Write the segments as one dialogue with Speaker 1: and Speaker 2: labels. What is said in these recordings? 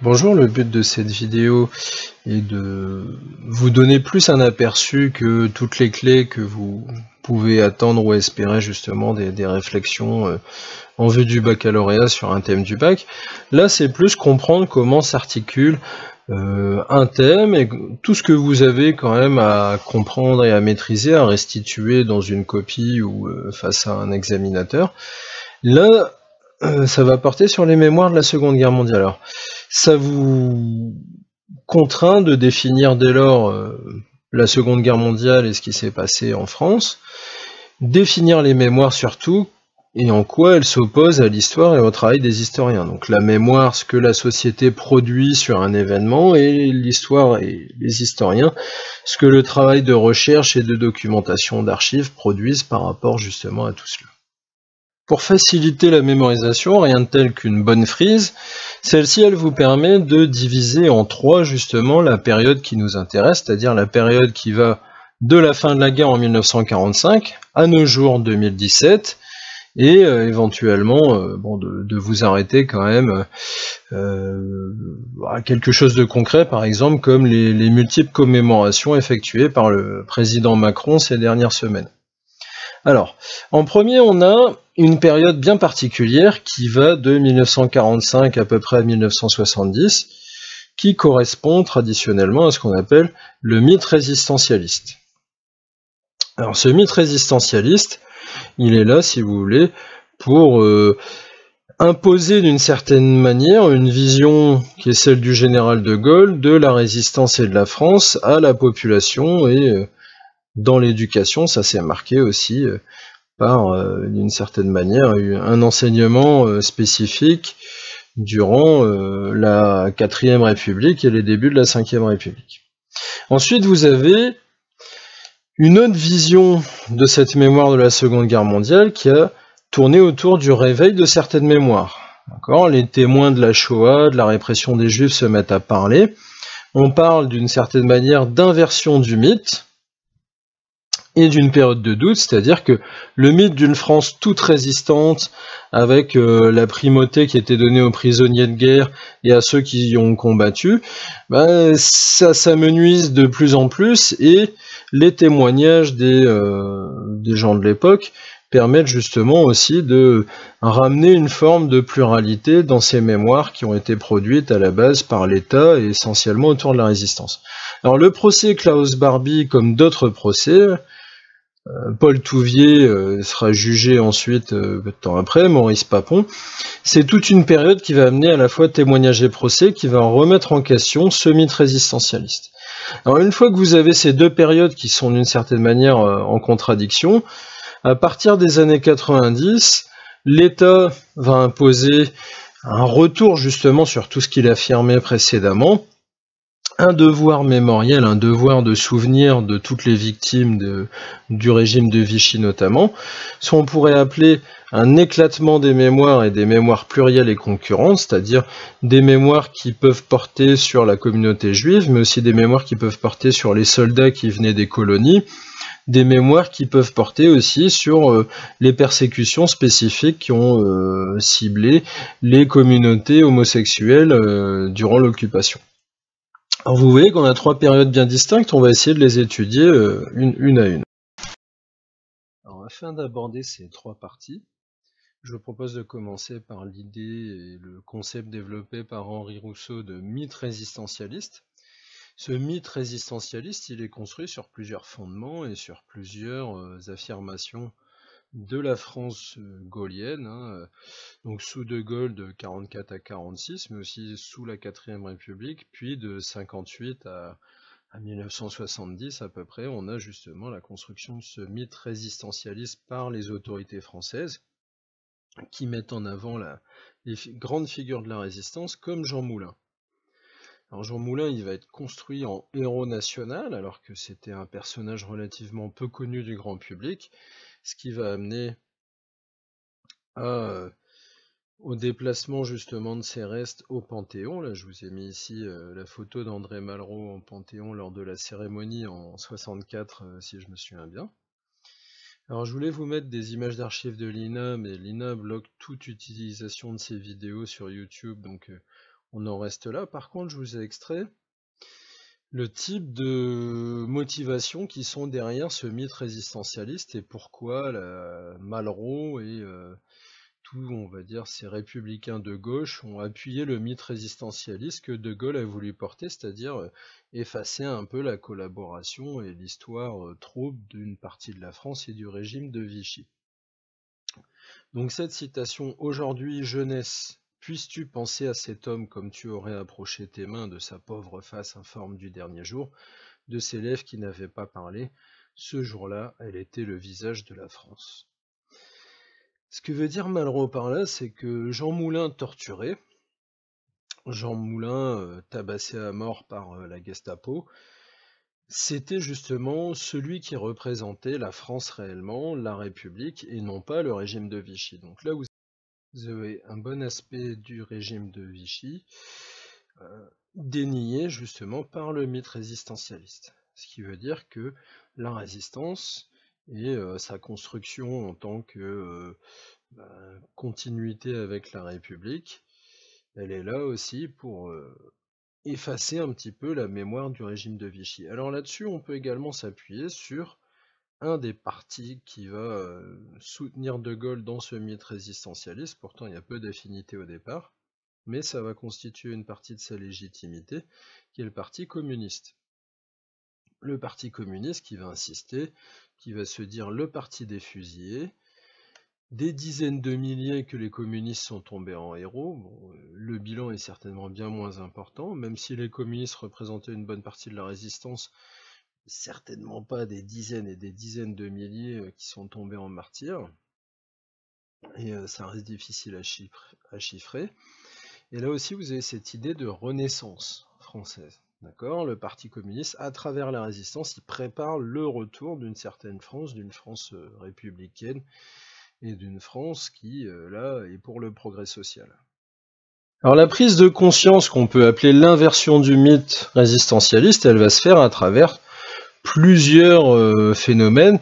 Speaker 1: Bonjour, le but de cette vidéo est de vous donner plus un aperçu que toutes les clés que vous pouvez attendre ou espérer justement des réflexions en vue du baccalauréat sur un thème du bac. Là, c'est plus comprendre comment s'articule un thème et tout ce que vous avez quand même à comprendre et à maîtriser, à restituer dans une copie ou face à un examinateur. Là, ça va porter sur les mémoires de la Seconde Guerre mondiale. Alors, ça vous contraint de définir dès lors la Seconde Guerre mondiale et ce qui s'est passé en France, définir les mémoires surtout, et en quoi elles s'opposent à l'histoire et au travail des historiens. Donc la mémoire, ce que la société produit sur un événement, et l'histoire et les historiens, ce que le travail de recherche et de documentation d'archives produisent par rapport justement à tout cela. Pour faciliter la mémorisation, rien de tel qu'une bonne frise. Celle-ci, elle vous permet de diviser en trois justement la période qui nous intéresse, c'est-à-dire la période qui va de la fin de la guerre en 1945 à nos jours 2017, et éventuellement de vous arrêter quand même à quelque chose de concret, par exemple comme les multiples commémorations effectuées par le président Macron ces dernières semaines. Alors, en premier, on a une période bien particulière qui va de 1945 à peu près à 1970, qui correspond traditionnellement à ce qu'on appelle le mythe résistentialiste. Alors, ce mythe résistentialiste, il est là, si vous voulez, pour imposer d'une certaine manière une vision qui est celle du général de Gaulle, de la résistance et de la France à la population, et dans l'éducation, ça s'est marqué aussi par, d'une certaine manière, un enseignement spécifique durant la 4e République et les débuts de la 5e République. Ensuite, vous avez une autre vision de cette mémoire de la Seconde Guerre mondiale qui a tourné autour du réveil de certaines mémoires. Les témoins de la Shoah, de la répression des Juifs se mettent à parler. On parle d'une certaine manière d'inversion du mythe et d'une période de doute, c'est-à-dire que le mythe d'une France toute résistante, avec la primauté qui était donnée aux prisonniers de guerre et à ceux qui y ont combattu, ça s'amenuise de plus en plus, et les témoignages des gens de l'époque permettent justement aussi de ramener une forme de pluralité dans ces mémoires qui ont été produites à la base par l'État et essentiellement autour de la résistance. Alors le procès Klaus Barbie, comme d'autres procès, Paul Touvier sera jugé ensuite peu de temps après, Maurice Papon. C'est toute une période qui va amener à la fois témoignage et procès, qui va remettre en question ce mythe résistentialiste. Alors une fois que vous avez ces deux périodes qui sont d'une certaine manière en contradiction, à partir des années 90, l'État va imposer un retour justement sur tout ce qu'il affirmait précédemment, un devoir mémoriel, un devoir de souvenir de toutes les victimes du régime de Vichy notamment, ce qu'on pourrait appeler un éclatement des mémoires et des mémoires plurielles et concurrentes, c'est-à-dire des mémoires qui peuvent porter sur la communauté juive, mais aussi des mémoires qui peuvent porter sur les soldats qui venaient des colonies, des mémoires qui peuvent porter aussi sur les persécutions spécifiques qui ont ciblé les communautés homosexuelles durant l'occupation. Alors vous voyez qu'on a trois périodes bien distinctes, on va essayer de les étudier une à une. Alors afin d'aborder ces trois parties, je vous propose de commencer par l'idée et le concept développé par Henri Rousseau de mythe résistentialiste. Ce mythe résistentialiste, il est construit sur plusieurs fondements et sur plusieurs affirmations de la France gaullienne, donc sous De Gaulle de 44 à 46, mais aussi sous la 4e République, puis de 58 à 1970 à peu près, on a justement la construction de ce mythe résistentialiste par les autorités françaises, qui mettent en avant les grandes figures de la résistance, comme Jean Moulin. Alors Jean Moulin, il va être construit en héros national, alors que c'était un personnage relativement peu connu du grand public, ce qui va amener au déplacement justement de ses restes au Panthéon. Là, je vous ai mis ici la photo d'André Malraux au Panthéon lors de la cérémonie en 64, si je me souviens bien. Alors je voulais vous mettre des images d'archives de l'INA, mais l'INA bloque toute utilisation de ces vidéos sur YouTube, donc On en reste là. Par contre, je vous ai extrait le type de motivations qui sont derrière ce mythe résistentialiste et pourquoi Malraux et on va dire, ces républicains de gauche ont appuyé le mythe résistentialiste que De Gaulle a voulu porter, c'est-à-dire effacer un peu la collaboration et l'histoire trouble d'une partie de la France et du régime de Vichy. Donc cette citation, aujourd'hui, jeunesse, puisses-tu penser à cet homme comme tu aurais approché tes mains de sa pauvre face informe du dernier jour, de ses lèvres qui n'avaient pas parlé, ce jour-là, elle était le visage de la France. Ce que veut dire Malraux par là, c'est que Jean Moulin torturé, Jean Moulin tabassé à mort par la Gestapo, c'était justement celui qui représentait la France réellement, la République, et non pas le régime de Vichy. Donc là, vous avez un bon aspect du régime de Vichy, dénié justement par le mythe résistentialiste. Ce qui veut dire que la résistance et sa construction en tant que continuité avec la République, elle est là aussi pour effacer un petit peu la mémoire du régime de Vichy. Alors là-dessus, on peut également s'appuyer sur un des partis qui va soutenir De Gaulle dans ce mythe résistentialiste. Pourtant, il y a peu d'affinités au départ, mais ça va constituer une partie de sa légitimité, qui est le Parti communiste. Le Parti communiste qui va insister, qui va se dire le parti des fusillés, des dizaines de milliers que les communistes sont tombés en héros. Bon, le bilan est certainement bien moins important, même si les communistes représentaient une bonne partie de la résistance, certainement pas des dizaines et des dizaines de milliers qui sont tombés en martyrs. Et ça reste difficile à chiffrer. Et là aussi, vous avez cette idée de renaissance française. D'accord ? Le Parti communiste, à travers la résistance, il prépare le retour d'une certaine France, d'une France républicaine, et d'une France qui, là, est pour le progrès social. Alors la prise de conscience qu'on peut appeler l'inversion du mythe résistentialiste, elle va se faire à travers plusieurs phénomènes.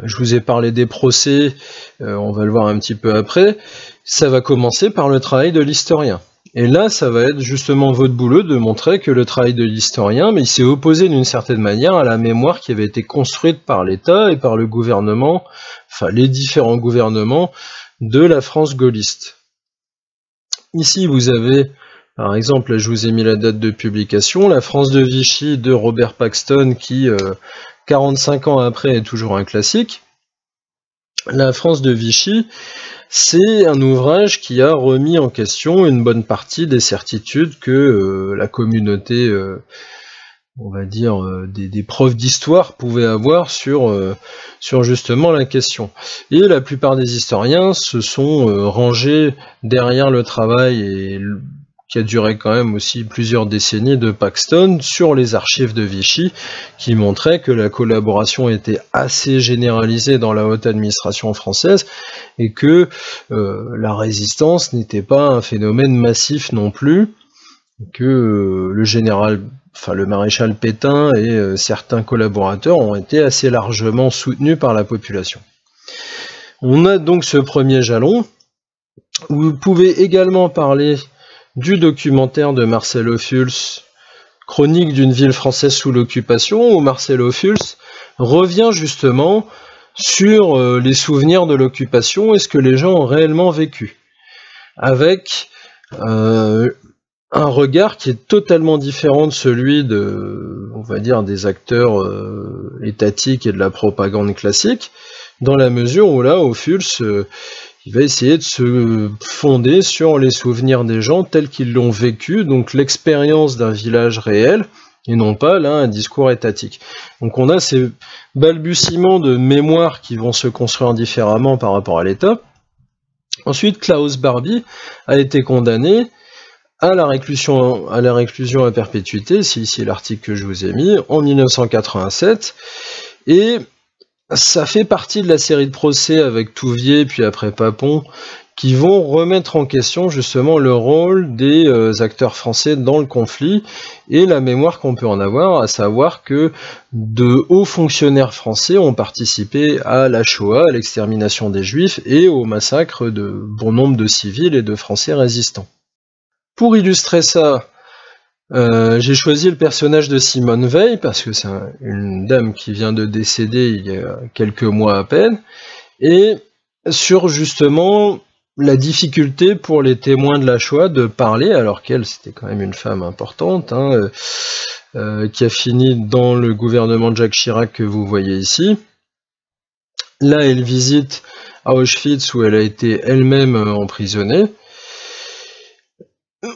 Speaker 1: Je vous ai parlé des procès, on va le voir un petit peu après. Ça va commencer par le travail de l'historien. Et là, ça va être justement votre boulot de montrer que le travail de l'historien, mais il s'est opposé d'une certaine manière à la mémoire qui avait été construite par l'État et par le gouvernement, enfin les différents gouvernements de la France gaulliste. Ici, vous avez, par exemple, là, je vous ai mis la date de publication, La France de Vichy de Robert Paxton qui, 45 ans après, est toujours un classique. La France de Vichy, c'est un ouvrage qui a remis en question une bonne partie des certitudes que la communauté, on va dire, des profs d'histoire pouvait avoir sur justement la question. Et la plupart des historiens se sont rangés derrière le travail qui a duré quand même aussi plusieurs décennies de Paxton sur les archives de Vichy, qui montraient que la collaboration était assez généralisée dans la haute administration française et que la résistance n'était pas un phénomène massif non plus, que le maréchal Pétain et certains collaborateurs ont été assez largement soutenus par la population. On a donc ce premier jalon. Vous pouvez également parler du documentaire de Marcel Ophuls, Chronique d'une ville française sous l'occupation, où Marcel Ophuls revient justement sur les souvenirs de l'occupation et ce que les gens ont réellement vécu, avec un regard qui est totalement différent de celui on va dire, des acteurs étatiques et de la propagande classique, dans la mesure où là, Ophuls, il va essayer de se fonder sur les souvenirs des gens tels qu'ils l'ont vécu, donc l'expérience d'un village réel, et non pas là un discours étatique. Donc on a ces balbutiements de mémoire qui vont se construire différemment par rapport à l'État. Ensuite, Klaus Barbie a été condamné à la réclusion à perpétuité, c'est ici l'article que je vous ai mis, en 1987, et ça fait partie de la série de procès avec Touvier, puis après Papon, qui vont remettre en question justement le rôle des acteurs français dans le conflit et la mémoire qu'on peut en avoir, à savoir que de hauts fonctionnaires français ont participé à la Shoah, à l'extermination des Juifs et au massacre de bon nombre de civils et de Français résistants. Pour illustrer ça, j'ai choisi le personnage de Simone Veil, parce que c'est une dame qui vient de décéder il y a quelques mois à peine, et sur justement la difficulté pour les témoins de la Shoah de parler, alors qu'elle, c'était quand même une femme importante, hein, qui a fini dans le gouvernement de Jacques Chirac que vous voyez ici. Là, elle visite à Auschwitz où elle a été elle-même emprisonnée.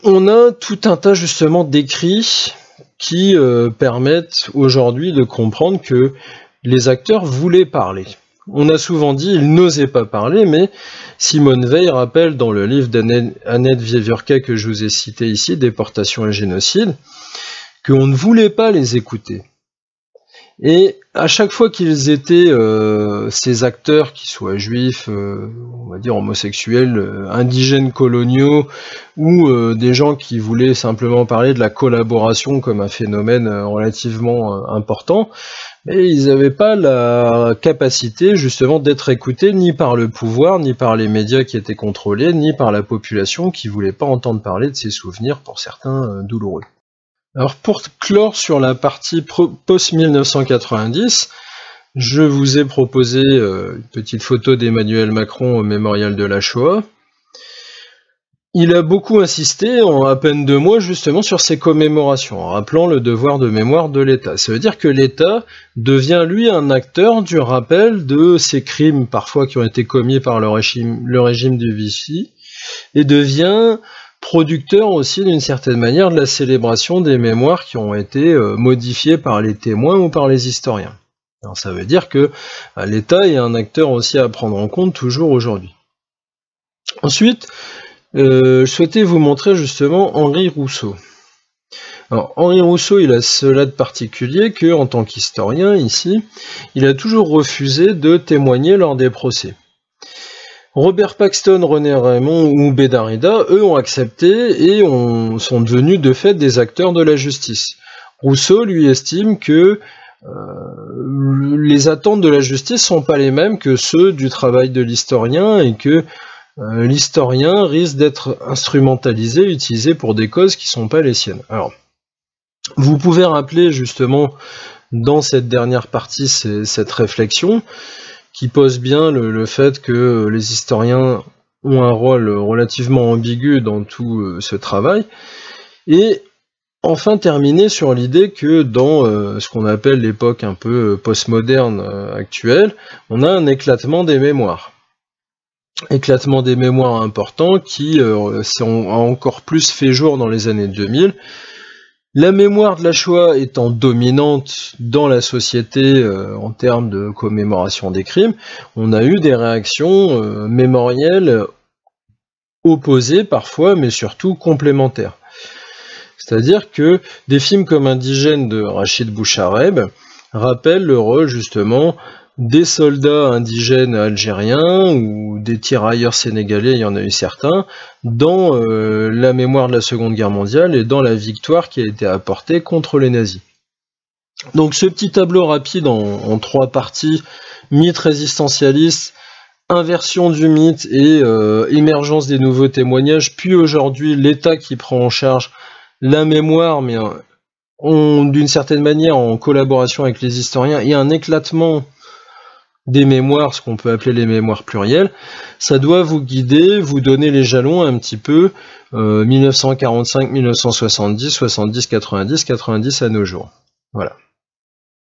Speaker 1: On a tout un tas justement d'écrits qui permettent aujourd'hui de comprendre que les acteurs voulaient parler. On a souvent dit ils n'osaient pas parler, mais Simone Veil rappelle dans le livre d'Annette Wiewiórka que je vous ai cité ici, Déportation et génocide, qu'on ne voulait pas les écouter. Et à chaque fois qu'ils étaient ces acteurs, qui soient juifs, on va dire homosexuels, indigènes coloniaux, ou des gens qui voulaient simplement parler de la collaboration comme un phénomène relativement important, mais ils n'avaient pas la capacité justement d'être écoutés ni par le pouvoir, ni par les médias qui étaient contrôlés, ni par la population qui ne voulait pas entendre parler de ces souvenirs, pour certains douloureux. Alors pour clore sur la partie post-1990, je vous ai proposé une petite photo d'Emmanuel Macron au mémorial de la Shoah. Il a beaucoup insisté en à peine 2 mois justement sur ces commémorations, en rappelant le devoir de mémoire de l'État. Ça veut dire que l'État devient lui un acteur du rappel de ces crimes parfois qui ont été commis par le régime du Vichy, et devient producteur aussi d'une certaine manière de la célébration des mémoires qui ont été modifiées par les témoins ou par les historiens. Alors ça veut dire que l'État est un acteur aussi à prendre en compte toujours aujourd'hui. Ensuite, je souhaitais vous montrer justement Henri Rousseau. Alors, Henri Rousseau, il a cela de particulier que, en tant qu'historien ici, il a toujours refusé de témoigner lors des procès. Robert Paxton, René Raymond ou Bédarida, eux, ont accepté et sont devenus de fait des acteurs de la justice. Rousseau, lui, estime que les attentes de la justice sont pas les mêmes que ceux du travail de l'historien et que l'historien risque d'être instrumentalisé, utilisé pour des causes qui sont pas les siennes. Alors, vous pouvez rappeler justement dans cette dernière partie cette réflexion qui pose bien le fait que les historiens ont un rôle relativement ambigu dans tout ce travail, et enfin terminer sur l'idée que dans ce qu'on appelle l'époque un peu postmoderne actuelle, on a un éclatement des mémoires. Éclatement des mémoires important qui a encore plus fait jour dans les années 2000. La mémoire de la Shoah étant dominante dans la société en termes de commémoration des crimes, on a eu des réactions mémorielles opposées parfois, mais surtout complémentaires. C'est-à-dire que des films comme Indigène de Rachid Bouchareb rappellent le rôle justement des soldats indigènes algériens ou des tirailleurs sénégalais, il y en a eu certains, dans la mémoire de la Seconde Guerre mondiale et dans la victoire qui a été apportée contre les nazis. Donc ce petit tableau rapide en 3 parties, mythe résistentialiste, inversion du mythe et émergence des nouveaux témoignages, puis aujourd'hui l'État qui prend en charge la mémoire, mais d'une certaine manière en collaboration avec les historiens, et un éclatement des mémoires, ce qu'on peut appeler les mémoires plurielles, ça doit vous guider, vous donner les jalons un petit peu 1945, 1970, 70, 90, 90 à nos jours. Voilà.